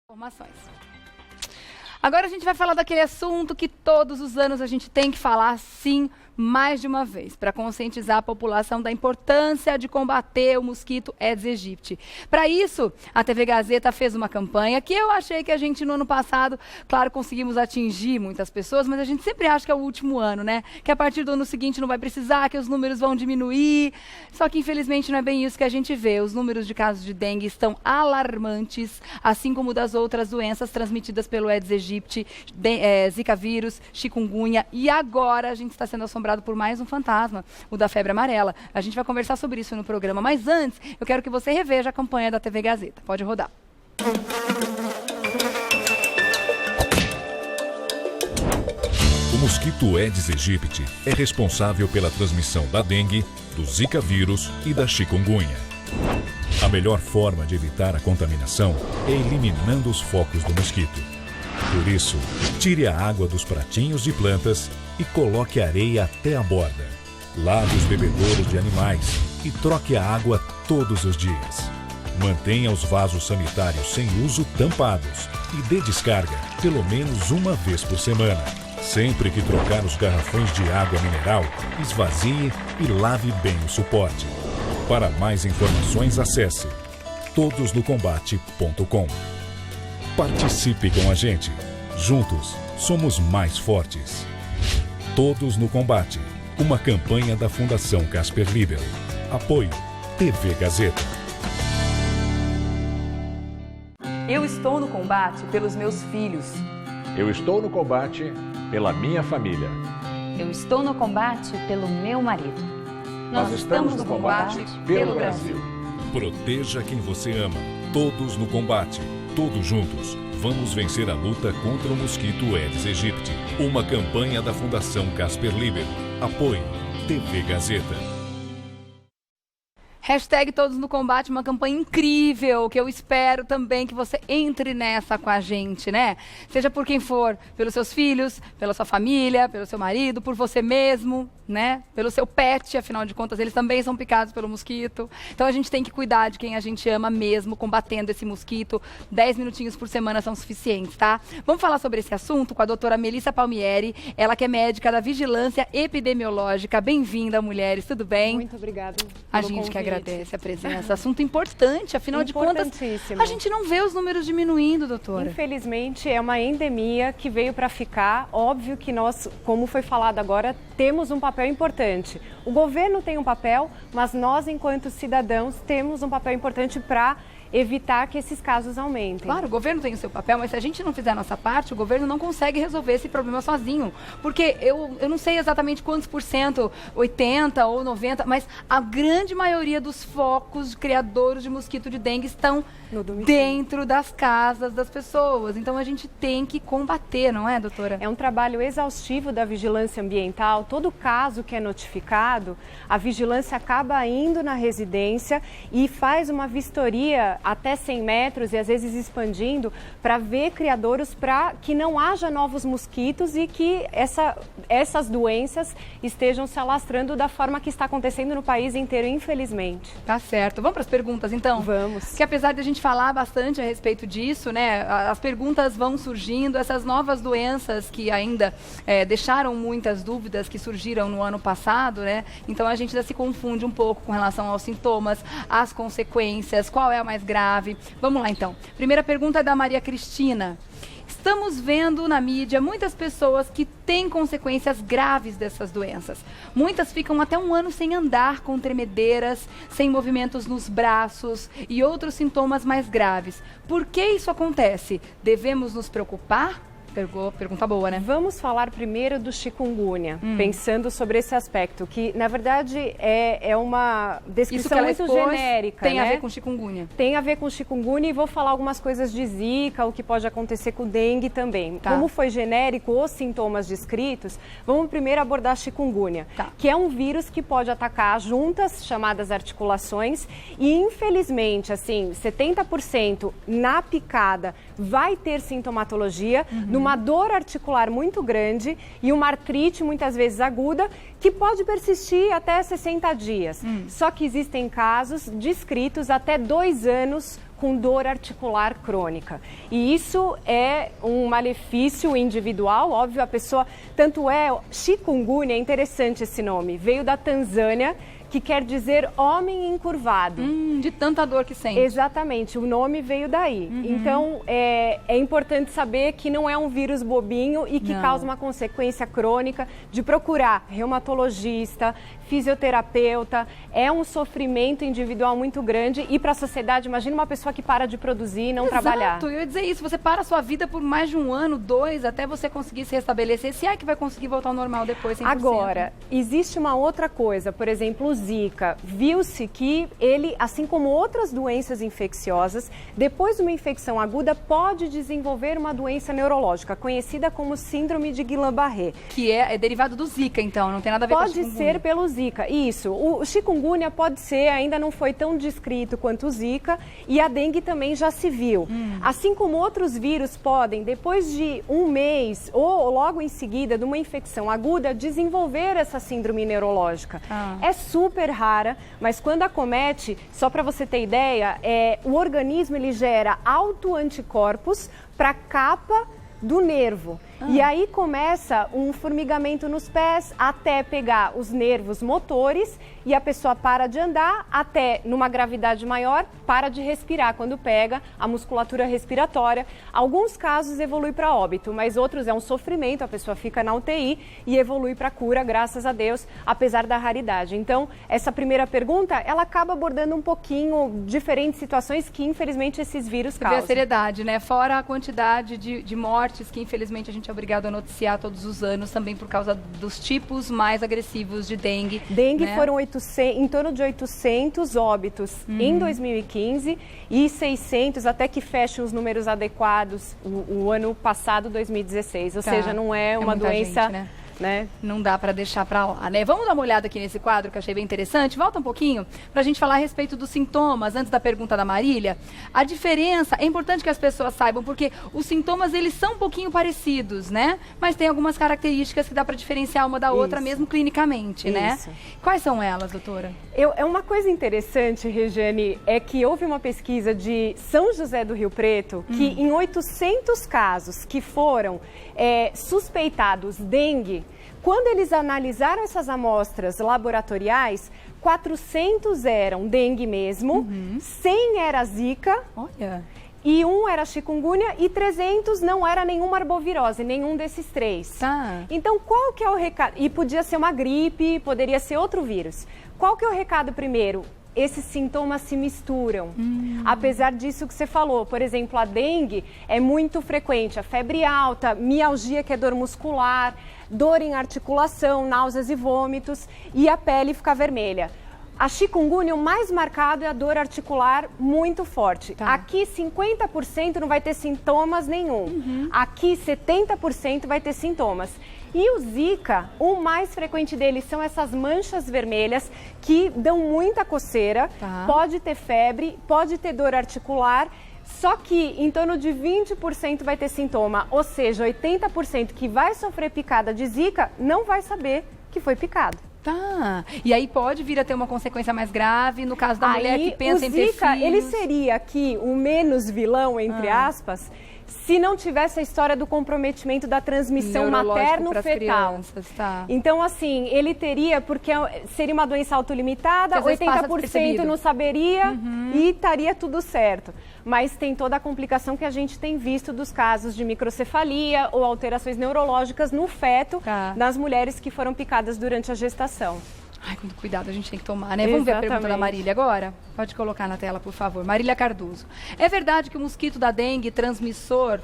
Informações. Agora a gente vai falar daquele assunto que todos os anos a gente tem que falar, sim, mais de uma vez, para conscientizar a população da importância de combater o mosquito Aedes aegypti. Para isso, a TV Gazeta fez uma campanha que eu achei que a gente, no ano passado, claro, conseguimos atingir muitas pessoas, mas a gente sempre acha que é o último ano, né? Que a partir do ano seguinte não vai precisar, que os números vão diminuir. Só que, infelizmente, não é bem isso que a gente vê. Os números de casos de dengue estão alarmantes, assim como das outras doenças transmitidas pelo Aedes aegypti, Zika vírus, chikungunya, e agora a gente está sendo assombrado por mais um fantasma, o da febre amarela. A gente vai conversar sobre isso no programa, mas antes, eu quero que você reveja a campanha da TV Gazeta. Pode rodar. O mosquito Aedes aegypti é responsável pela transmissão da dengue, do Zika vírus e da chikungunya. A melhor forma de evitar a contaminação é eliminando os focos do mosquito. Por isso, tire a água dos pratinhos de plantas e coloque areia até a borda. Lave os bebedouros de animais e troque a água todos os dias. Mantenha os vasos sanitários sem uso tampados e dê descarga pelo menos uma vez por semana. Sempre que trocar os garrafões de água mineral, esvazie e lave bem o suporte. Para mais informações, acesse todosnocombate.com. Participe com a gente. Juntos, somos mais fortes. Todos no Combate. Uma campanha da Fundação Casper Libero. Apoio TV Gazeta. Eu estou no combate pelos meus filhos. Eu estou no combate pela minha família. Eu estou no combate pelo meu marido. Nós estamos no combate pelo Brasil. Proteja quem você ama. Todos no combate. Todos juntos. Vamos vencer a luta contra o mosquito Aedes aegypti. Uma campanha da Fundação Casper Libero. Apoio TV Gazeta. Hashtag Todos no Combate, uma campanha incrível, que eu espero também que você entre nessa com a gente, né? Seja por quem for, pelos seus filhos, pela sua família, pelo seu marido, por você mesmo, né? Pelo seu pet, afinal de contas, eles também são picados pelo mosquito. Então a gente tem que cuidar de quem a gente ama mesmo, combatendo esse mosquito. 10 minutinhos por semana são suficientes, tá? Vamos falar sobre esse assunto com a doutora Melissa Palmieri, ela que é médica da Vigilância Epidemiológica. Bem-vinda, mulheres, tudo bem? Muito obrigada. A gente que agradece a presença. Assunto importante, afinal de contas, a gente não vê os números diminuindo, doutora. Infelizmente, é uma endemia que veio para ficar. Óbvio que nós, como foi falado agora, temos um papel importante. O governo tem um papel, mas nós, enquanto cidadãos, temos um papel importante para evitar que esses casos aumentem. Claro, o governo tem o seu papel, mas se a gente não fizer a nossa parte, o governo não consegue resolver esse problema sozinho. Porque eu não sei exatamente quantos por cento, 80 ou 90, mas a grande maioria dos focos criadores de mosquito de dengue estão dentro das casas das pessoas. Então a gente tem que combater, não é, doutora? É um trabalho exaustivo da vigilância ambiental. Todo caso que é notificado, a vigilância acaba indo na residência e faz uma vistoria até 100 metros e às vezes expandindo para ver criadouros, para que não haja novos mosquitos e que essas doenças estejam se alastrando da forma que está acontecendo no país inteiro, infelizmente. Tá certo. Vamos para as perguntas, então? Vamos. Que apesar de a gente falar bastante a respeito disso, né, as perguntas vão surgindo, essas novas doenças que ainda deixaram muitas dúvidas que surgiram no ano passado, né? Então a gente ainda se confunde um pouco com relação aos sintomas, às consequências, qual é a mais grave. Vamos lá, então. Primeira pergunta é da Maria Cristina. Estamos vendo na mídia muitas pessoas que têm consequências graves dessas doenças. Muitas ficam até um ano sem andar, com tremedeiras, sem movimentos nos braços e outros sintomas mais graves. Por que isso acontece? Devemos nos preocupar? Pergunta boa, né? Vamos falar primeiro do chikungunya, pensando sobre esse aspecto, que na verdade é uma descrição muito genérica. Tem a ver com chikungunya. Tem a ver com chikungunya e vou falar algumas coisas de Zika, o que pode acontecer com dengue também. Tá. Como foi genérico os sintomas descritos, vamos primeiro abordar chikungunya, que é um vírus que pode atacar juntas, chamadas articulações, e infelizmente, assim, 70% na picada vai ter sintomatologia, uma dor articular muito grande e uma artrite muitas vezes aguda que pode persistir até 60 dias. Só que existem casos descritos até 2 anos com dor articular crônica. E isso é um malefício individual, óbvio, a pessoa, tanto é, chikungunya, é interessante esse nome, veio da Tanzânia, que quer dizer homem encurvado. De tanta dor que sente. Exatamente, o nome veio daí. Então, é importante saber que não é um vírus bobinho e que causa uma consequência crônica, de procurar reumatologista, fisioterapeuta. É um sofrimento individual muito grande e para a sociedade, imagina uma pessoa que para de produzir e não trabalhar. Exato, eu ia dizer isso, você para a sua vida por mais de 1 ano, 2, até você conseguir se restabelecer, se é que vai conseguir voltar ao normal depois, 100%. Agora, existe uma outra coisa, por exemplo, o Zika. Viu-se que ele, assim como outras doenças infecciosas, depois de uma infecção aguda, pode desenvolver uma doença neurológica, conhecida como síndrome de Guillain-Barré. Que é derivado do Zika, então, não tem nada a ver com a chikungunya. Pode ser pelo Zika, isso. O chikungunya pode ser, ainda não foi tão descrito quanto o Zika, e a dengue também já se viu. Assim como outros vírus podem, depois de 1 mês ou logo em seguida de uma infecção aguda, desenvolver essa síndrome neurológica. É super rara, mas quando acomete, só para você ter ideia, o organismo ele gera autoanticorpos para a capa do nervo. E aí começa um formigamento nos pés até pegar os nervos motores e a pessoa para de andar, até numa gravidade maior, para de respirar quando pega a musculatura respiratória. Alguns casos evolui para óbito, mas outros é um sofrimento, a pessoa fica na UTI e evolui para cura, graças a Deus, apesar da raridade. Então, essa primeira pergunta, ela acaba abordando um pouquinho diferentes situações que, infelizmente, esses vírus causam. Você vê a seriedade, né? Fora a quantidade de mortes que, infelizmente, a gente é obrigado a noticiar todos os anos, também por causa dos tipos mais agressivos de dengue. Dengue, né? Foram em torno de 800 óbitos em 2015 e 600, até que fechem os números adequados, o ano passado, 2016. Ou seja, não é uma doença... Gente, né? Não dá para deixar para lá, né? Vamos dar uma olhada aqui nesse quadro que eu achei bem interessante. Volta um pouquinho para a gente falar a respeito dos sintomas, antes da pergunta da Marília. A diferença, é importante que as pessoas saibam, porque os sintomas, eles são um pouquinho parecidos, né? Mas tem algumas características que dá para diferenciar uma da outra, mesmo clinicamente, né? Quais são elas, doutora? É uma coisa interessante, Regiane, é que houve uma pesquisa de São José do Rio Preto, que em 800 casos que foram suspeitados dengue, quando eles analisaram essas amostras laboratoriais, 400 eram dengue mesmo, 100 era zika, e 1 era chikungunya e 300 não era nenhuma arbovirose, nenhum desses 3. Então, qual que é o recado? E podia ser uma gripe, poderia ser outro vírus. Qual que é o recado primeiro? Esses sintomas se misturam. Apesar disso que você falou, por exemplo, a dengue é muito frequente, a febre alta, mialgia, que é dor muscular, dor em articulação, náuseas e vômitos, e a pele fica vermelha. A chikungunya, o mais marcado é a dor articular muito forte. Aqui, 50% não vai ter sintomas nenhum. Aqui, 70% vai ter sintomas. E o Zika, o mais frequente dele são essas manchas vermelhas que dão muita coceira, pode ter febre, pode ter dor articular, só que em torno de 20% vai ter sintoma, ou seja, 80% que vai sofrer picada de Zika não vai saber que foi picado. E aí pode vir a ter uma consequência mais grave, no caso da mulher que pensa em ter filhos. O Zika, ele seria aqui o menos vilão, entre aspas, se não tivesse a história do comprometimento da transmissão materno-fetal. Então, assim, ele teria, porque seria uma doença autolimitada, 80% não saberia e estaria tudo certo. Mas tem toda a complicação que a gente tem visto dos casos de microcefalia ou alterações neurológicas no feto das mulheres que foram picadas durante a gestação. Ai, quanto cuidado a gente tem que tomar, né? Vamos ver a pergunta da Marília agora? Pode colocar na tela, por favor. Marília Cardoso. É verdade que o mosquito da dengue, transmissor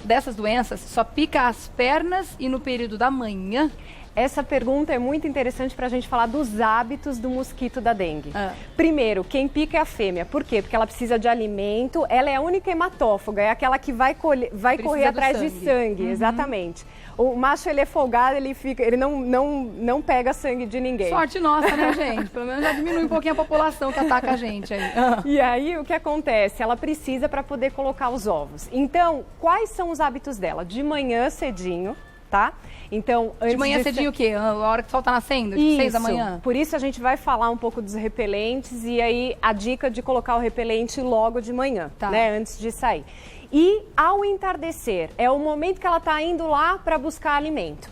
dessas doenças, só pica as pernas e no período da manhã? Essa pergunta é muito interessante para a gente falar dos hábitos do mosquito da dengue. Primeiro, quem pica é a fêmea. Por quê? Porque ela precisa de alimento, ela é a única hematófaga, é aquela que vai correr atrás de sangue, exatamente. O macho, ele é folgado, ele não pega sangue de ninguém. Sorte nossa, né, gente? Pelo menos já diminui um pouquinho a população que ataca a gente aí. E aí, o que acontece? Ela precisa para poder colocar os ovos. Então, quais são os hábitos dela? De manhã, cedinho, tá? Então, de manhã cedinho o quê? A hora que o sol tá nascendo? Tipo 6 da manhã? Por isso a gente vai falar um pouco dos repelentes e aí a dica de colocar o repelente logo de manhã, né? Antes de sair. E ao entardecer, é o momento que ela tá indo lá para buscar alimento.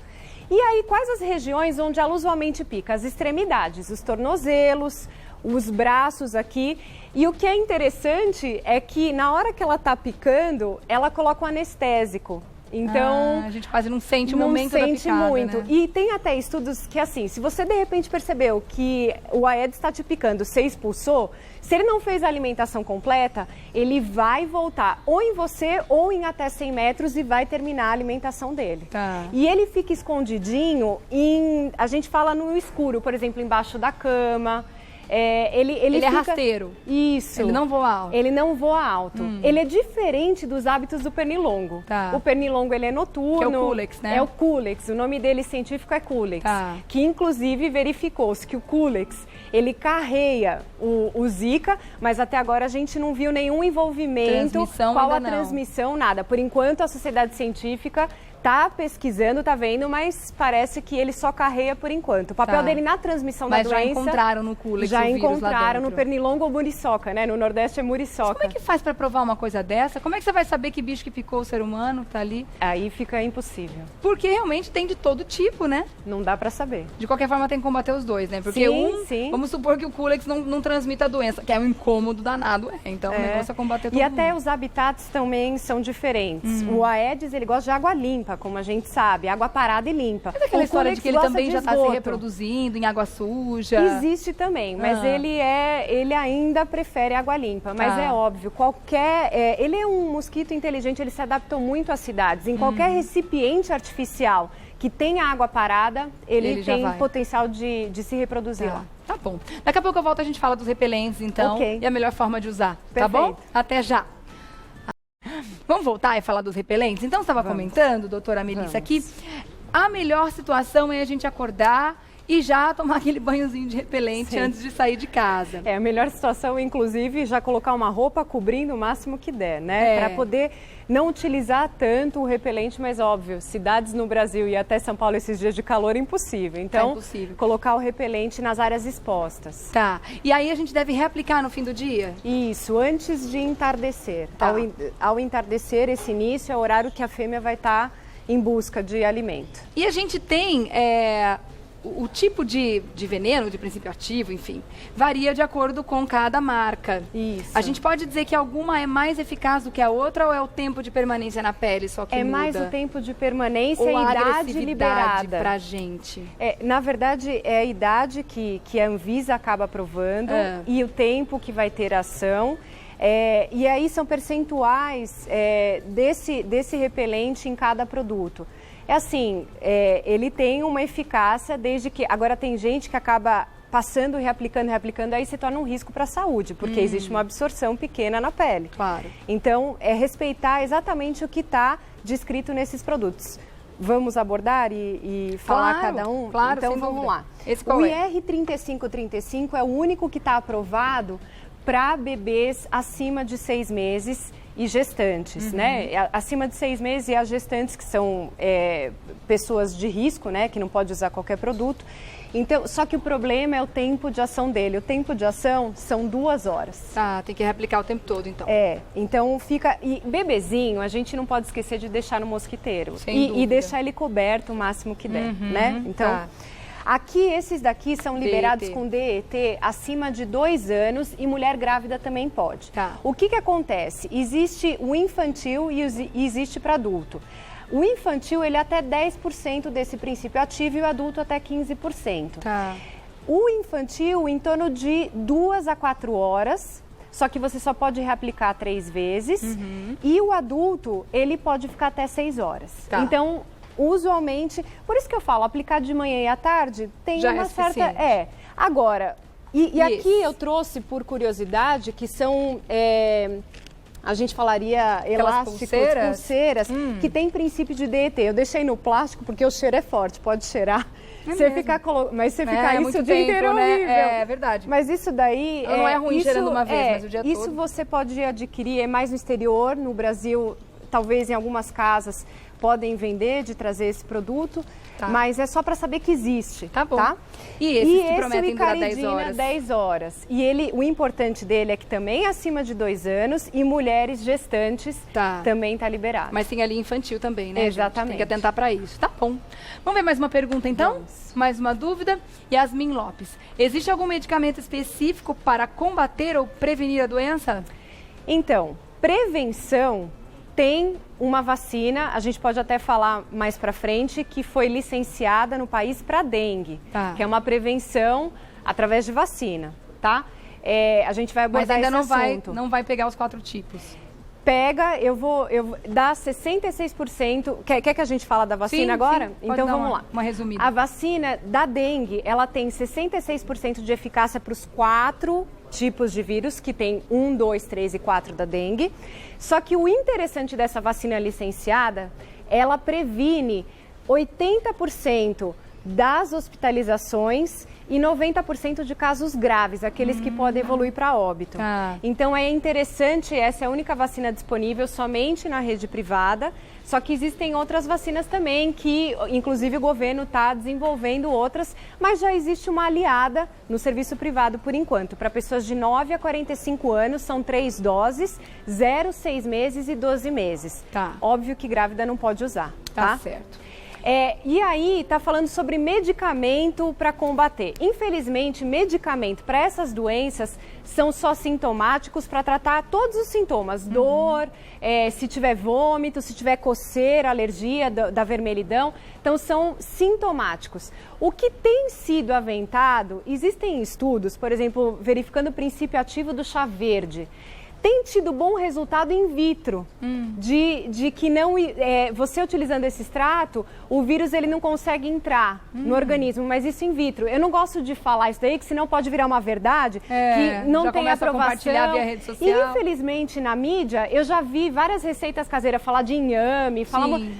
E aí, quais as regiões onde ela usualmente pica? As extremidades, os tornozelos, os braços aqui. E o que é interessante é que na hora que ela está picando, ela coloca um anestésico. Então, a gente quase não sente o momento da picada, não sente muito. Né? E tem até estudos que, assim, se você de repente percebeu que o Aedes está te picando, você expulsou, se ele não fez a alimentação completa, ele vai voltar ou em você ou em até 100 metros e vai terminar a alimentação dele. E ele fica escondidinho a gente fala no escuro, por exemplo, embaixo da cama. Ele é rasteiro. Isso. Ele não voa alto. Ele não voa alto. Ele é diferente dos hábitos do pernilongo. O pernilongo, ele é noturno. Que é o Culex, né? É o Culex. O nome dele científico é Culex. Que, inclusive, verificou-se que o Culex, ele carreia o Zika, mas até agora a gente não viu nenhum envolvimento. Qual a transmissão, nada. Por enquanto, a sociedade científica tá pesquisando, tá vendo, mas parece que ele só carreia por enquanto. O papel dele na transmissão da doença... Mas já encontraram no Culex já o vírus encontraram no pernilongo ou muriçoca, né? No Nordeste é muriçoca. Mas como é que faz para provar uma coisa dessa? Como é que você vai saber que bicho que picou o ser humano tá ali? Aí fica impossível. Porque realmente tem de todo tipo, né? Não dá para saber. De qualquer forma tem que combater os dois, né? Porque vamos supor que o Culex não transmita a doença, que é um incômodo danado, então o negócio é combater todo mundo. E até os habitats também são diferentes. O Aedes, ele gosta de água limpa, como a gente sabe, água parada e limpa. Mas aquela história de que ele também já está se reproduzindo em água suja. Existe também, mas ele ainda prefere água limpa. Mas é óbvio, ele é um mosquito inteligente, ele se adaptou muito às cidades. Em qualquer recipiente artificial que tenha água parada, ele tem potencial de se reproduzir lá. Tá bom. Daqui a pouco eu volto, a gente fala dos repelentes, então, e a melhor forma de usar. Perfeito. Tá bom? Até já. Vamos voltar e falar dos repelentes? Então, você estava comentando, doutora Melissa, aqui, a melhor situação é a gente acordar e já tomar aquele banhozinho de repelente antes de sair de casa. A melhor situação, inclusive, já colocar uma roupa cobrindo o máximo que der, né? Para poder não utilizar tanto o repelente, mas óbvio, cidades no Brasil e até São Paulo esses dias de calor, impossível. Então, colocar o repelente nas áreas expostas. E aí a gente deve reaplicar no fim do dia? Isso, antes de entardecer. Ao entardecer, esse início é o horário que a fêmea vai estar em busca de alimento. E a gente tem... O tipo de veneno, de princípio ativo, enfim, varia de acordo com cada marca. Isso. A gente pode dizer que alguma é mais eficaz do que a outra ou é o tempo de permanência na pele só que muda? É mais o tempo de permanência e a idade liberada pra gente. Na verdade, é a idade que a Anvisa acaba aprovando e o tempo que vai ter ação. E aí são percentuais desse repelente em cada produto. Ele tem uma eficácia desde que... Agora tem gente que acaba passando, reaplicando, aí se torna um risco para a saúde, porque existe uma absorção pequena na pele. Então, é respeitar exatamente o que está descrito nesses produtos. Vamos abordar e falar cada um? Então, vamos lá. O IR3535 é o único que está aprovado para bebês acima de 6 meses e gestantes, né? Acima de 6 meses e as gestantes, que são pessoas de risco, né? Que não pode usar qualquer produto. Então, só que o problema é o tempo de ação dele. O tempo de ação são 2 horas. Tem que reaplicar o tempo todo, então. Então fica... E bebezinho, a gente não pode esquecer de deixar no mosquiteiro. E deixar ele coberto o máximo que der, né? Então... Aqui, esses daqui são liberados com DET acima de 2 anos e mulher grávida também pode. O que acontece? Existe o infantil e existe para adulto. O infantil, ele é até 10% desse princípio ativo e o adulto até 15%. O infantil, em torno de 2 a 4 horas, só que você só pode reaplicar 3 vezes. E o adulto, ele pode ficar até 6 horas. Então... Usualmente, por isso que eu falo, aplicar de manhã e à tarde tem uma certa... Agora, e aqui eu trouxe por curiosidade que são, a gente falaria elásticos, pulseiras que tem princípio de DET. Eu deixei no plástico porque o cheiro é forte, pode cheirar. Mas você ficar isso o dia inteiro, horrível. É verdade. Mas isso daí... Não é ruim cheirando uma vez, mas o dia todo. Isso você pode adquirir, é mais no exterior, no Brasil... talvez em algumas casas podem vender de trazer esse produto, mas é só para saber que existe. Tá bom. Tá? E esse que prometem durar 10 horas? 10 horas. E o importante dele é que também é acima de 2 anos e mulheres gestantes também está liberado. Mas tem ali infantil também, né, Exatamente. Gente? Tem que atentar para isso. Tá bom. Vamos ver mais uma pergunta, então? Vamos. Mais uma dúvida. Yasmin Lopes. Existe algum medicamento específico para combater ou prevenir a doença? Então, prevenção... Tem uma vacina, a gente pode até falar mais para frente, que foi licenciada no país para dengue, que é uma prevenção através de vacina, tá? A gente vai abordar esse assunto. Mas ainda não vai pegar os 4 tipos. Pega, eu vou dar 66%. Quer que a gente fala da vacina agora? Sim, então vamos lá. Uma resumida. A vacina da dengue, ela tem 66% de eficácia para os 4 tipos de vírus, que tem 1, 2, 3 e 4 da dengue. Só que o interessante dessa vacina licenciada, ela previne 80% das hospitalizações e 90% de casos graves, aqueles que podem evoluir para óbito. Então é interessante, essa é a única vacina disponível somente na rede privada, só que existem outras vacinas também que, inclusive, o governo está desenvolvendo outras, mas já existe uma aliada no serviço privado por enquanto. Para pessoas de 9 a 45 anos, são 3 doses, 0, 6 meses e 12 meses. Óbvio que grávida não pode usar. Tá certo. E aí, está falando sobre medicamento para combater. Infelizmente, medicamento para essas doenças são só sintomáticos para tratar todos os sintomas. Dor, se tiver vômito, se tiver coceira, alergia da vermelhidão. Então, são sintomáticos. O que tem sido aventado, existem estudos, por exemplo, verificando o princípio ativo do chá verde. Tem tido bom resultado in vitro, de que não, você utilizando esse extrato, o vírus ele não consegue entrar no organismo, mas isso in vitro. Eu não gosto de falar isso daí, que senão pode virar uma verdade, que não tem aprovação. A compartilhar via rede social. E infelizmente na mídia, eu já vi várias receitas caseiras falar de inhame,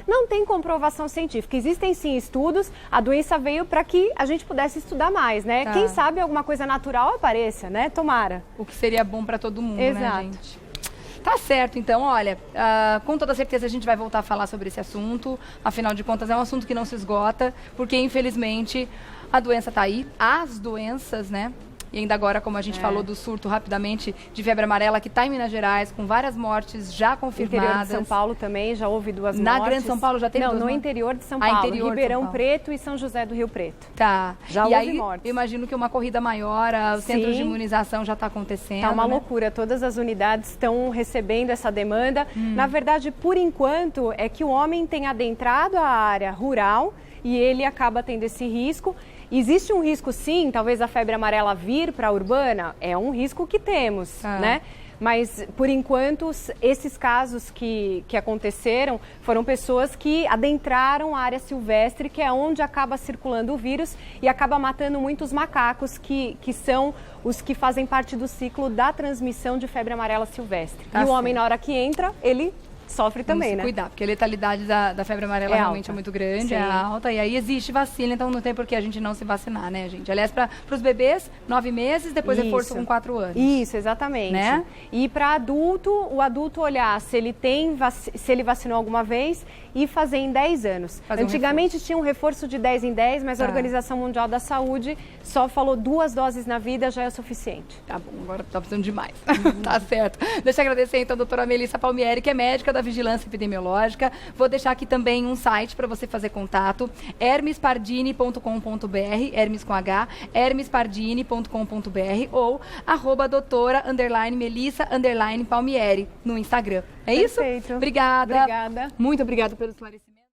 não tem comprovação científica. Existem sim estudos, a doença veio para que a gente pudesse estudar mais, né? Quem sabe alguma coisa natural apareça, né? Tomara. O que seria bom para todo mundo, Exato. Né, gente? Tá certo, então, olha, com toda certeza a gente vai voltar a falar sobre esse assunto, afinal de contas é um assunto que não se esgota, porque infelizmente a doença tá aí, as doenças, né? E ainda agora, como a gente falou do surto rapidamente de febre amarela, que está em Minas Gerais, com várias mortes já confirmadas. No interior de São Paulo também, já houve 2 mortes. Na Grande São Paulo já teve 2 mortes? Não, no interior de São Paulo, Ribeirão Preto e São José do Rio Preto. Já houve mortes. Eu imagino que uma corrida maior, os centros de imunização já está acontecendo. Está uma loucura, todas as unidades estão recebendo essa demanda. Na verdade, por enquanto, é que o homem tem adentrado a área rural e ele acaba tendo esse risco. Existe um risco sim, talvez a febre amarela vir para a urbana? É um risco que temos, né? Mas, por enquanto, esses casos que aconteceram foram pessoas que adentraram a área silvestre, que é onde acaba circulando o vírus e acaba matando muitos macacos, que são os que fazem parte do ciclo da transmissão de febre amarela silvestre. E o homem, na hora que entra, ele sofre também, né? Cuidar, porque a letalidade da febre amarela realmente é muito grande, é alta, e aí existe vacina, então não tem por que a gente não se vacinar, né, gente? Aliás, para os bebês, 9 meses, depois reforço com 4 anos. Isso, exatamente. Né? E para adulto, o adulto olhar se ele vacinou alguma vez e fazer em 10 anos. Antigamente tinha um reforço de 10 em 10, mas a Organização Mundial da Saúde só falou 2 doses na vida já é o suficiente. Tá bom, agora tá precisando de mais. Tá certo. Deixa eu agradecer então a doutora Melissa Palmieri, que é médica da Vigilância Epidemiológica. Vou deixar aqui também um site para você fazer contato, hermespardini.com.br, Hermes com H, hermespardini.com.br ou @doutora_Melissa_Palmieri no Instagram. É isso? Perfeito. Obrigada. Obrigada. Muito obrigada pelo esclarecimento.